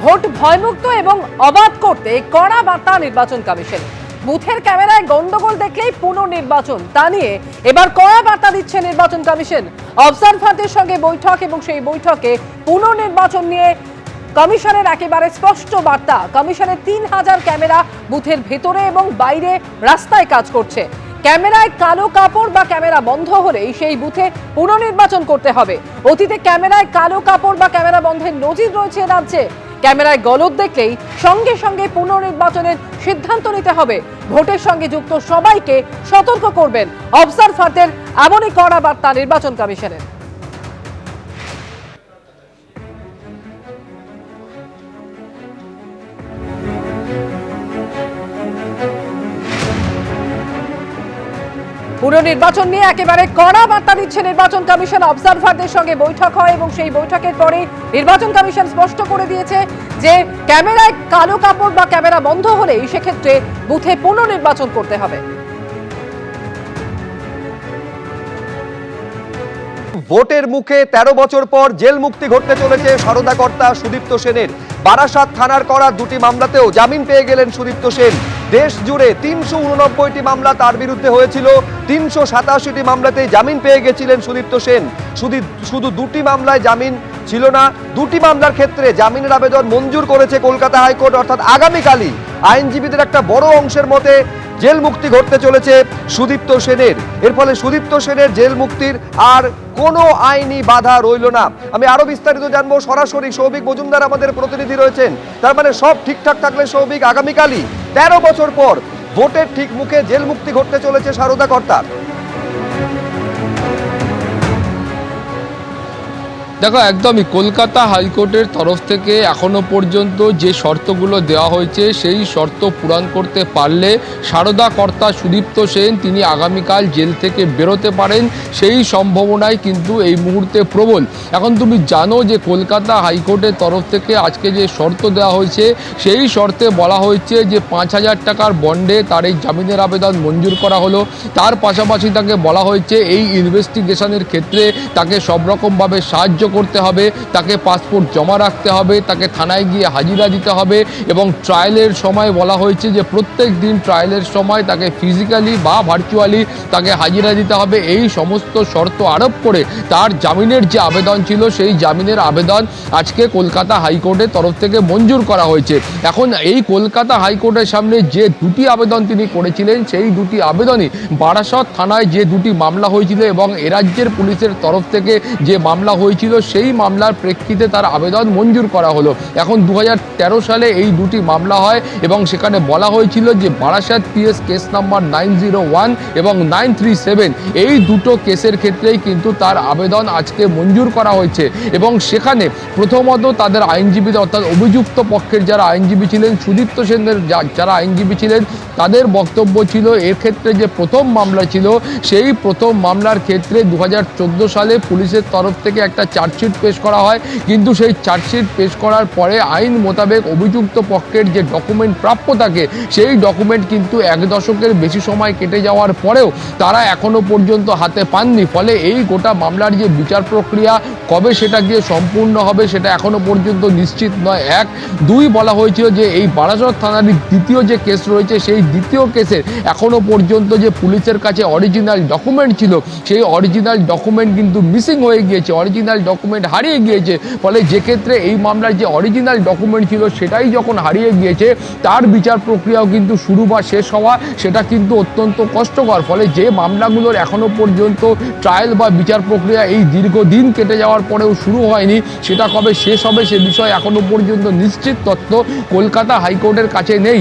Vote ভয়মুক্ত এবং অবাধ করতে কড়া বার্তা নির্বাচন কমিশন। বুথের ক্যামেরায় গন্ডগোল দেখলেই পুনর্নির্বাচন, তা নিয়ে এবার কড়া বার্তা দিচ্ছে নির্বাচন কমিশন। অবজারভারদের সঙ্গে বৈঠক এবং সেই বৈঠকে পুনর্নির্বাচন নিয়ে কমিশনের একেবারে স্পষ্ট বার্তা। কমিশনের 3000 ক্যামেরা বুথের ভেতরে এবং বাইরে রাস্তায় কাজ করছে। ক্যামেরায় কালো কাপড় বা ক্যামেরা বন্ধ হলেই সেই বুথে পুনর্নির্বাচন করতে হবে। অতীতে ক্যামেরায় কালো কাপড় বা ক্যামেরা বন্ধের নজির রয়েছে রাজ্যে। ক্যামেরায় গলদ দেখলেই সঙ্গে সঙ্গে পুনর্নির্বাচনের সিদ্ধান্ত নিতে হবে। ভোটের সঙ্গে যুক্ত সবাইকে সতর্ক করবেন অবজারভারদের, এমনই কড়া বার্তা নির্বাচন কমিশনের। পুনর্নির্বাচন নিয়ে একেবারে কড়া বার্তা দিচ্ছে নির্বাচন কমিশন। অবজারভারদের সঙ্গে বৈঠক হয় এবং সেই বৈঠকের পরে নির্বাচন কমিশন স্পষ্ট করে দিয়েছে যে ক্যামেরায় কালো কাপড় বা ক্যামেরা বন্ধ হলেই সেক্ষেত্রে বুথে পুনর্নির্বাচন করতে হবে। ভোটের মুখে 13 বছর পর জেল মুক্তি ঘটতে চলেছে সারদা কর্তা সুদীপ্ত সেনের। বারাসাত থানার করা 2টি মামলাতেও জামিন পেয়ে গেলেন সুদীপ্ত সেন। দেশ জুড়ে 389টি মামলা তার বিরুদ্ধে হয়েছিল, 387টি মামলাতেই জামিন পেয়ে গেছিলেন সুদীপ্ত সেন। শুধু 2টি মামলায় জামিন ছিল না, 2টি মামলার ক্ষেত্রে জামিনের আবেদন মঞ্জুর করেছে কলকাতা হাইকোর্ট। অর্থাৎ আগামীকালই আইনজীবীদের একটা বড় অংশের মতে জেল মুক্তি ঘটতে চলেছে সুদীপ্ত সেনের। এর ফলে সুদীপ্ত সেনের জেল মুক্তির আর কোনো আইনি বাধা রইল না। আমি আরো বিস্তারিত জানবো, সরাসরি সৌভিক মজুমদার আমাদের প্রতিনিধি রয়েছেন। তার মানে সব ঠিকঠাক থাকলে সৌভিক, আগামীকালই 13 বছর পর ভোটের ঠিক মুখে জেল মুক্তি ঘটতে চলেছে সারদা কর্তার। দেখো, একদমই কলকাতা হাইকোর্টের তরফ থেকে এখনো পর্যন্ত যে শর্তগুলো দেওয়া হয়েছে সেই শর্ত পূরণ করতে পারলে সারদা কর্তা সুদীপ্ত সেন তিনি আগামীকাল জেল থেকে বেরোতে পারেন, সেই সম্ভাবনাই কিন্তু এই মুহূর্তে প্রবল। এখন তুমি জানো যে কলকাতা হাইকোর্টের তরফ থেকে আজকে যে শর্ত দেওয়া হয়েছে সেই শর্তে বলা হয়েছে যে 5000 টাকার বন্ডে তার এই জামিনের আবেদন মঞ্জুর করা হলো। তার পাশাপাশি তাকে বলা হয়েছে এই ইনভেস্টিগেশনের ক্ষেত্রে তাকে সব রকমভাবে সাহায্য করতে হবে, তাকে পাসপোর্ট জমা রাখতে হবে, তাকে থানায় গিয়ে হাজিরা দিতে হবে এবং ট্রায়ালের সময় বলা হয়েছে যে প্রত্যেক দিন ট্রায়ালের সময় তাকে ফিজিক্যালি বা ভার্চুয়ালি তাকে হাজিরা দিতে হবে। এই সমস্ত শর্ত আরোপ করে তার জামিনের যে আবেদন ছিল সেই জামিনের আবেদন আজকে কলকাতা হাইকোর্টের তরফ থেকে মঞ্জুর করা হয়েছে। এখন এই কলকাতা হাইকোর্টের সামনে যে 2টি আবেদন তিনি করেছিলেন সেই 2টি আবেদনই বারাসত থানায় যে 2টি মামলা হয়েছিল এবং এরাজ্যের পুলিশের তরফ থেকে যে মামলা হয়েছিল সেই মামলার প্রেক্ষিতে তার আবেদন মঞ্জুর করা হলো। এখন 2013 সালে এই 2টি মামলা হয় এবং সেখানে বলা হয়েছিল যে বারাসাত পিএস কেস নাম্বার 901 এবং 937 এই দুটো কেসের ক্ষেত্রেই কিন্তু তার আবেদন আজকে মঞ্জুর করা হয়েছে। এবং সেখানে প্রথমত তাদের আইনজীবী অর্থাৎ অভিযুক্ত পক্ষের যারা আইনজীবী ছিলেন, সুদীপ্ত সেনের যারা আইনজীবী ছিলেন, তাদের বক্তব্য ছিল এর ক্ষেত্রে যে প্রথম মামলা ছিল সেই প্রথম মামলার ক্ষেত্রে 2014 সালে পুলিশের তরফ থেকে একটা চার্জশিট পেশ করা হয়, কিন্তু সেই চার্জশিট পেশ করার পরে আইন মোতাবেক অভিযুক্ত পক্ষের যে ডকুমেন্ট প্রাপ্য থাকে সেই ডকুমেন্ট কিন্তু 1 দশকের বেশি সময় কেটে যাওয়ার পরেও তারা এখনো পর্যন্ত হাতে পাননি। ফলে এই গোটা মামলার যে বিচার প্রক্রিয়া কবে সেটা গিয়ে সম্পূর্ণ হবে সেটা এখনো পর্যন্ত নিশ্চিত নয়। 1, 2 বলা হয়েছিল যে এই বারাসত থানার দ্বিতীয় যে কেস রয়েছে সেই দ্বিতীয় কেসের এখনো পর্যন্ত যে পুলিশের কাছে অরিজিনাল ডকুমেন্ট ছিল সেই অরিজিনাল ডকুমেন্ট কিন্তু মিসিং হয়ে গিয়েছে, অরিজিনাল ডকুমেন্ট হারিয়ে গিয়েছে। ফলে যে ক্ষেত্রে এই মামলার যে অরিজিনাল ডকুমেন্ট ছিল সেটাই যখন হারিয়ে গিয়েছে তার বিচার প্রক্রিয়াও কিন্তু শুরু বা শেষ হওয়া সেটা কিন্তু অত্যন্ত কষ্টকর। ফলে যে মামলাগুলোর এখনো পর্যন্ত ট্রায়াল বা বিচার প্রক্রিয়া এই দীর্ঘদিন কেটে যাওয়ার পরেও শুরু হয়নি, সেটা কবে শেষ হবে সে বিষয়ে এখনো পর্যন্ত নিশ্চিত তথ্য কলকাতা হাইকোর্টের কাছে নেই।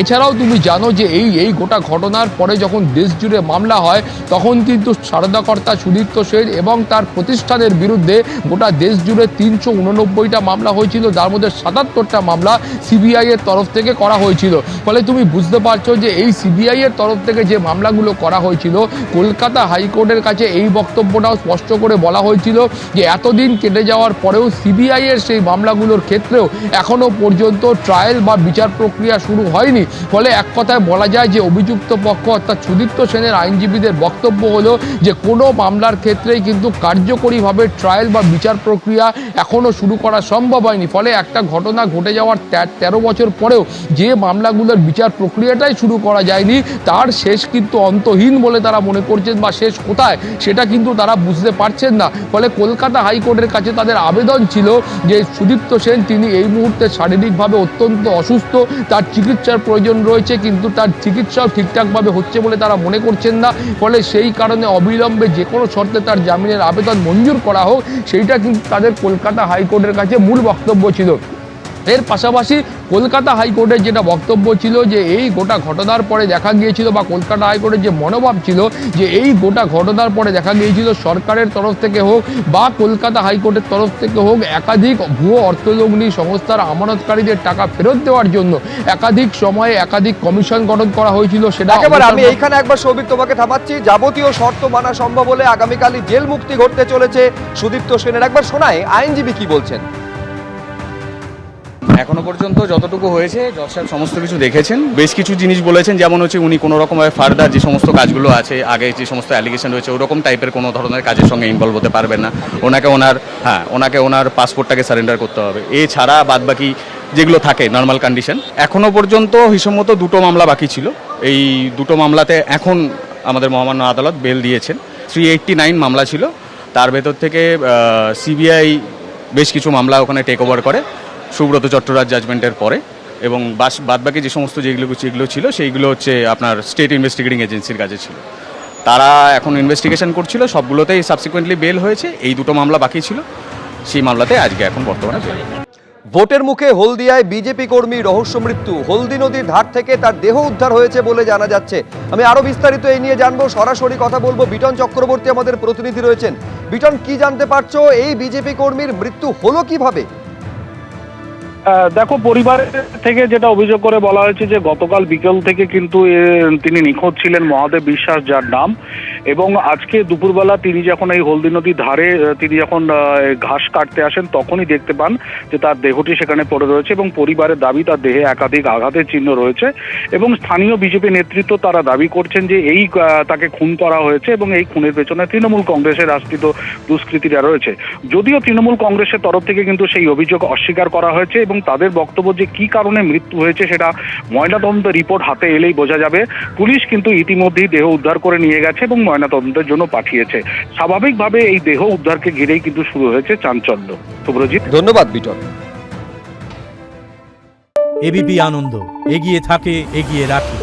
এছাড়াও তুমি জানো যে এই গোটা ঘটনার পরে যখন দেশ জুড়ে মামলা হয় তখন কিন্তু সারদা কর্তা সুদীপ্ত সেন এবং তার প্রতিষ্ঠানের বিরুদ্ধে গোটা দেশ জুড়ে 389টা মামলা হয়েছিল, যার মধ্যে 77টা মামলা সিবিআই এর তরফ থেকে করা হয়েছিল। ফলে তুমি বুঝতে পারছো যে এই সিবিআই এর তরফ থেকে যে মামলাগুলো করা হয়েছিল কলকাতা হাইকোর্টের কাছে এই বক্তব্যটাও স্পষ্ট করে বলা হয়েছিল যে এতদিন কেটে যাওয়ার পরেও সিবিআই এর সেই মামলাগুলোর ক্ষেত্রেও এখনো পর্যন্ত ট্রায়াল বা বিচার প্রক্রিয়া শুরু হয়নি। ফলে এক কথায় বলা যায় যে অভিযুক্ত পক্ষ অর্থাৎ সুদীপ্ত সেনের আইনজীবীদের বক্তব্য হলো যে কোনো মামলার ক্ষেত্রেই কিন্তু কার্যকরীভাবে ট্রায়াল বা বিচার প্রক্রিয়া এখনও শুরু করা সম্ভব হয়নি। ফলে একটা ঘটনা ঘটে যাওয়ার 13 বছর পরেও যে মামলাগুলোর বিচার প্রক্রিয়াটাই শুরু করা যায়নি, তার শেষ কিন্তু অন্তহীন বলে তারা মনে করছেন, বা শেষ কোথায় সেটা কিন্তু তারা বুঝতে পারছেন না। ফলে কলকাতা হাইকোর্টের কাছে তাদের আবেদন ছিল যে সুদীপ্ত সেন তিনি এই মুহূর্তে শারীরিকভাবে অত্যন্ত অসুস্থ, তার চিকিৎসার প্রয়োজন রয়েছে, কিন্তু তার চিকিৎসাও ঠিকঠাকভাবে হচ্ছে বলে তারা মনে করছেন না। ফলে সেই কারণে অবিলম্বে যে কোনো শর্তে তার জামিনের আবেদন মঞ্জুর করা হোক, সেইটা কিন্তু তাদের কলকাতা হাইকোর্টের কাছে মূল বক্তব্য ছিল। এর পাশাপাশি কলকাতা হাইকোর্টের যেটা বক্তব্য ছিল যে এই গোটা ঘটনার পরে দেখা গিয়েছিল, বা কলকাতা হাইকোর্টের যে মনোভাব ছিল যে এই গোটা ঘটনার পরে দেখা গিয়েছিল সরকারের তরফ থেকে হোক বা কলকাতা হাইকোর্টের তরফ থেকে হোক একাধিক ভুয়ো অর্থলগ্নি সংস্থার আমানতকারীদের টাকা ফেরত দেওয়ার জন্য একাধিক সময়ে একাধিক কমিশন গঠন করা হয়েছিল। সেটা একেবারে আমি এইখানে একবার সৌভিক তোমাকে থামাচ্ছি। যাবতীয় শর্ত মানা সম্ভব হলে আগামীকালই জেল মুক্তি ঘটতে চলেছে সুদীপ্ত সেনের। একবার শোনায় আইনজীবী কি বলছেন। এখনো পর্যন্ত যতটুকু হয়েছে জজ সাহেব সমস্ত কিছু দেখেছেন, বেশ কিছু জিনিস বলেছেন, যেমন হচ্ছে উনি কোনো রকমভাবে ফার্দার যে সমস্ত কাজগুলো আছে, আগে যে সমস্ত অ্যালিগেশন রয়েছে ওরকম টাইপের কোনো ধরনের কাজের সঙ্গে ইনভলভ হতে পারবেন না। ওনাকে ওনার পাসপোর্টটাকে সারেন্ডার করতে হবে। এছাড়া বাদবাকি যেগুলো থাকে নর্মাল কন্ডিশন, এখনো পর্যন্ত হিসেবমতো 2টো মামলা বাকি ছিল। এই 2টো মামলাতে এখন আমাদের মহামান্য আদালত বেল দিয়েছেন। 389 মামলা ছিল, তার ভেতর থেকে সিবিআই বেশ কিছু মামলা ওখানে টেক ওভার করে সুব্রত চট্টরাজ জাজমেন্টের পরে, এবং বাদবাকি যে সমস্ত যেগুলো ছিল সেইগুলো হচ্ছে আপনার স্টেট ইনভেস্টিগেটিং এজেন্সির কাছে ছিল। তারা এখন ইনভেস্টিগেশন করছিল, সবগুলোতেই সাবসিকুয়েন্টলি বেল হয়েছে। এই 2টো মামলা বাকি ছিল, সেই মামলাতে আজকে এখন বর্তমানে বেল। ভোটের মুখে হলদিয়ায় বিজেপি কর্মী রহস্য মৃত্যু। হলদি নদীর ধার থেকে তার দেহ উদ্ধার হয়েছে বলে জানা যাচ্ছে। আমি আরো বিস্তারিত এই নিয়ে জানবো, সরাসরি কথা বলবো। বিটন চক্রবর্তী আমাদের প্রতিনিধি রয়েছেন। বিটন, কি জানতে পারছো, এই বিজেপি কর্মীর মৃত্যু হলো কিভাবে? দেখো, পরিবারের থেকে যেটা অভিযোগ করে বলা হয়েছে যে গতকাল বিকেল থেকে কিন্তু তিনি নিখোঁজ ছিলেন, মহাদেব বিশ্বাস যার নাম, এবং আজকে দুপুরবেলা তিনি যখন এই হলদি নদীর ধারে তিনি যখন ঘাস কাটতে আসেন তখনই দেখতে পান যে তার দেহটি সেখানে পড়ে রয়েছে, এবং পরিবারের দাবি তার দেহে একাধিক আঘাতের চিহ্ন রয়েছে, এবং স্থানীয় বিজেপি নেতৃত্ব তারা দাবি করছেন যে এই তাকে খুন করা হয়েছে, এবং এই খুনের পেছনে তৃণমূল কংগ্রেসের আশ্রিত দুষ্কৃতীরা রয়েছে। যদিও তৃণমূল কংগ্রেসের তরফ থেকে কিন্তু সেই অভিযোগ অস্বীকার করা হয়েছে, এবং তাদের বক্তব্য যে কি কারণে মৃত্যু হয়েছে সেটা ময়নাতদন্ত রিপোর্ট হাতে এলেই বোঝা যাবে। পুলিশ কিন্তু ইতিমধ্যেই দেহ উদ্ধার করে নিয়ে গেছে এবং ময়নাতদন্তের জন্য পাঠিয়েছে। স্বাভাবিকভাবে এই দেহ উদ্ধারকে ঘিরেই কিন্তু শুরু হয়েছে চাঞ্চল্য। শুভ্রজিৎ, ধন্যবাদ বিটন। এবিপি আনন্দ এগিয়ে থাকে, এগিয়ে রাখে।